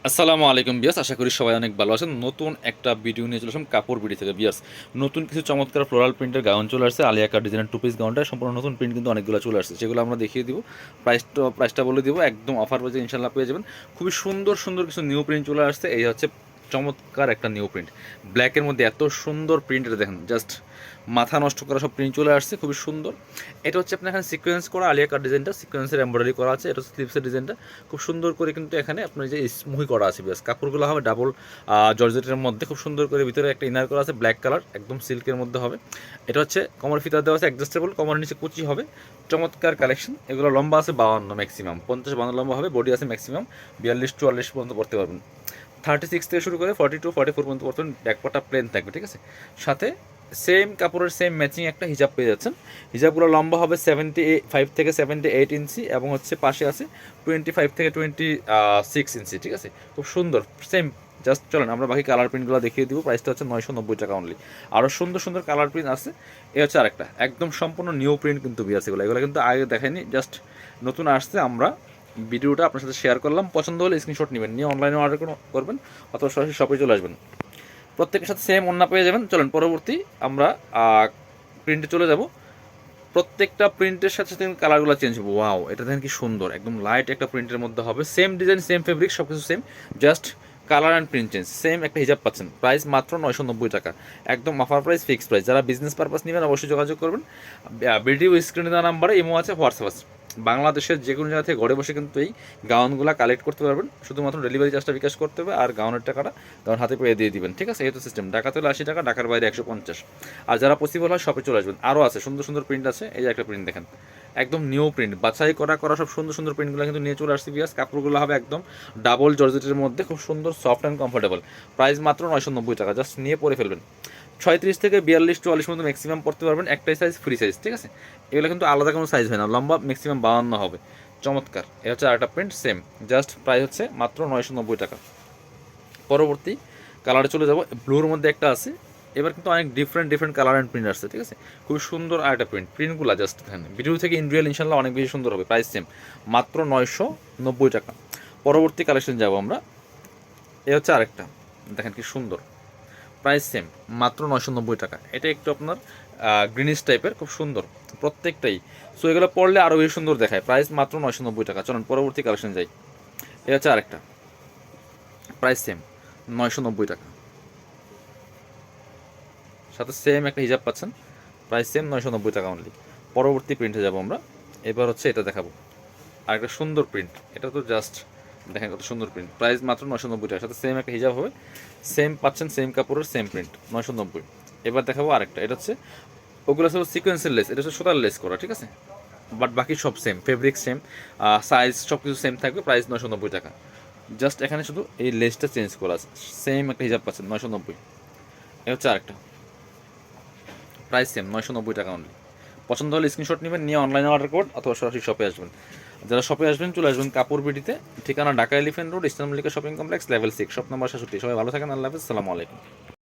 আসসালামু আলাইকুম বিয়াস, আশা করি সবাই অনেক ভালো আছেন। নতুন একটা ভিডিও নিয়ে চলে আসলাম কাপড় বিডি থেকে বিয়াস। নতুন কিছু চমৎকার ফ্লোরাল প্রিন্টের গাউন চলে আসছে। আলিয়া কাট ডিজাইনের টু পিস গাউনটা সম্পূর্ণ নতুন প্রিন্ট কিন্তু অনেকগুলো চলে আসছে, সেগুলো আমরা দেখিয়ে দিব। প্রাইসটা বলে দিব, একদম অফার প্রাইসে ইনশাল্লাহ পেয়ে যাবেন। খুবই সুন্দর সুন্দর কিছু নিউ প্রিন্ট চলে আসছে। এই হচ্ছে চমৎকার একটা নিউ প্রিন্ট, ব্ল্যাকের মধ্যে এত সুন্দর প্রিন্ট, এটা দেখেন জাস্ট মাথা নষ্ট করা সব প্রিন্ট চলে আসছে, খুবই সুন্দর। এটা হচ্ছে আপনার এখানে সিকোয়েন্স করা আলিয়া কাট ডিজাইনটা, সিকোয়েন্সের এমব্রয়ডারি করা আছে। এটা হচ্ছে স্লিপসের ডিজাইনটা খুব সুন্দর করে কিন্তু এখানে আপনার যে স্মুহি করা আছে। বেশ কাপড়গুলো হবে ডাবল জর্জেটের মধ্যে, খুব সুন্দর করে ভিতরে একটা ইনার করা আছে ব্ল্যাক কালার, একদম সিল্কের মধ্যে হবে। এটা হচ্ছে কমর ফিতা দেওয়া আছে অ্যাডজাস্টেবল, কমর নিচে কুচি হবে। চমৎকার কালেকশন। এগুলো লম্বা আছে 52 ম্যাক্সিমাম, 50-52 লম্বা হবে। বডি আছে ম্যাক্সিমাম 42-44 পর্যন্ত পড়তে পারবেন। 36 থেকে শুরু করে 42-44 পর্যন্ত পড়তেন। ব্যাকপাটা প্লেন থাকবে, ঠিক আছে। সাথে সেম কাপড়ের সেম ম্যাচিং একটা হিজাব পেয়ে যাচ্ছেন। হিজাবগুলো লম্বা হবে 75 থেকে 78 ইঞ্চি, এবং হচ্ছে পাশে আছে 25 থেকে 26 ইঞ্চি, ঠিক আছে। খুব সুন্দর সেম। জাস্ট চলেন আমরা বাকি কালার প্রিন্টগুলো দেখিয়ে দিব। প্রাইসটা হচ্ছে 990 টাকা অনলি। আরও সুন্দর সুন্দর কালার প্রিন্ট আছে। এ হচ্ছে আরেকটা একদম সম্পূর্ণ নিউ প্রিন্ট কিন্তু বিয়াস। এগুলো কিন্তু আগে দেখায়নি, জাস্ট নতুন আসছে। আমরা ভিডিওটা আপনার সাথে শেয়ার করলাম। পছন্দ হলে স্ক্রিনশট নেবেন, নিয়ে অনলাইনে অর্ডার করবেন অথবা সরাসরি শপে চলে আসবেন। প্রত্যেকের সাথে সেম ওন্না পেয়ে যাবেন। চলেন পরবর্তী আমরা প্রিন্টে চলে যাব। প্রত্যেকটা প্রিন্টের সাথে সাথে কালারগুলো চেঞ্জ হবে। ওয়াও, এটা দেখেন কি সুন্দর, একদম লাইট একটা প্রিন্টের মধ্যে হবে। সেম ডিজাইন, সেম ফেব্রিক, সব কিছু same, just colour and print change. Same একটা হিজাব পাচ্ছেন, প্রাইস মাত্র 990 টাকা, একদম অফার প্রাইস, ফিক্সড প্রাইস। যারা বিজনেস পারপাস নেবেন অবশ্যই যোগাযোগ করবেন। ভিডিও স্ক্রিনে দেওয়া নাম্বারে ইমো আছে, হোয়াটসঅ্যাপ আছে। বাংলাদেশের যে কোনো জায়গা থেকে ঘরে বসে কিন্তু এই গাউনগুলো কালেক্ট করতে পারবেন। শুধুমাত্র ডেলিভারি চার্জটা বিকাশ করতে হবে, আর গাউনের টাকাটা গাউন হাতে পেয়ে দিয়ে দিবেন, ঠিক আছে। এই তো সিস্টেম। ঢাকাতে হলে 80 টাকা, ঢাকার বাইরে 150। আর যারা পসিবল হয় শপে চলে আসবেন। আরও আছে সুন্দর সুন্দর প্রিন্ট আছে। এই যে একটা প্রিন্ট দেখেন, একদম নিউ প্রিন্ট, বাছাই করা সব সুন্দর সুন্দর প্রিন্টগুলো কিন্তু নিয়ে চলে আসছে বিয়াস। কাপড়গুলো হবে একদম ডাবল জর্জেটের মধ্যে, খুব সুন্দর সফট অ্যান্ড কমফোর্টেবল। প্রাইস মাত্র 990 টাকা, জাস্ট নিয়ে পরে ফেলবেন। 36 থেকে 42-44 পর্যন্ত ম্যাক্সিমাম পড়তে পারবেন। একটাই সাইজ, ফ্রি সাইজ, ঠিক আছে। এগুলো কিন্তু আলাদা কোনো সাইজ হয় না, লম্বা ম্যাক্সিমাম 52 হবে। চমৎকার। এ হচ্ছে আরেকটা প্রিন্ট, সেম, জাস্ট প্রাইস হচ্ছে মাত্র 990 টাকা। পরবর্তী কালারে চলে যাব। ব্লুর মধ্যে একটা আছে। এবার কিন্তু অনেক ডিফারেন্ট কালার অ্যান্ড প্রিন্ট আসছে, ঠিক আছে। খুবই সুন্দর আরেকটা প্রিন্টগুলো জাস্ট দেখেন ভিডিও থেকে ইন রিয়েল ইনশাল্লাহ অনেক বেশি সুন্দর হবে। প্রাইস সেম, মাত্র 990 টাকা। পরবর্তী কালেকশন যাব আমরা। এ হচ্ছে আরেকটা, দেখেন কি সুন্দর, প্রাইস সেম, মাত্র 990 টাকা। এটা একটু আপনার গ্রিনিশ টাইপের, খুব সুন্দর প্রত্যেকটাই। সো এগুলো পড়লে আরও বেশি সুন্দর দেখায়। প্রাইস মাত্র 990 টাকা। চলুন পরবর্তী কালেকশন যাই। এটা হচ্ছে আরেকটা, প্রাইস সেম, 990 টাকা। সাথে সেম একটা হিজাব পাচ্ছেন, প্রাইস সেম, 990 টাকা অনলি। পরবর্তী প্রিন্টে যাব আমরা। এবার হচ্ছে এটা দেখাবো, আরেকটা সুন্দর প্রিন্ট। এটা তো জাস্ট দেখেন কত সুন্দর প্রিন্ট। প্রাইস মাত্র 990 টাকা, সাথে সেম একটা হিজাব হবে। সেম পাচ্ছেন, সেম কাপড়ের সেম প্রিন্ট, 990। এবার দেখাবো আরেকটা। এটা হচ্ছে ওগুলো সব সিকোয়েন্সের লেস, এটা হচ্ছে সুতার লেস করা, ঠিক আছে। বাট বাকি সব সেম, ফেব্রিক সেম, সাইজ সব কিছু সেম থাকবে। প্রাইস 990 টাকা। জাস্ট এখানে শুধু এই লেসটা চেঞ্জ করা আছে। সেম একটা হিজাব পাচ্ছেন, 990। এ হচ্ছে আরেকটা, প্রাইস সেম, 990 টাকা অনলি। পছন্দ হলে স্ক্রিনশট নেবেন, নিয়ে অনলাইনে অর্ডার করুন অথবা সরাসরি শপে আসবেন। যারা শপে আসবেন চলে আসবেন কাপড় বিডিতে। ঠিকানা Dhaka elephant road, eastern Mallika shopping complex, level 6, shop number 66। সবাই ভালো থাকেন, আল্লাহ হাফেজ, আসসালামু আলাইকুম।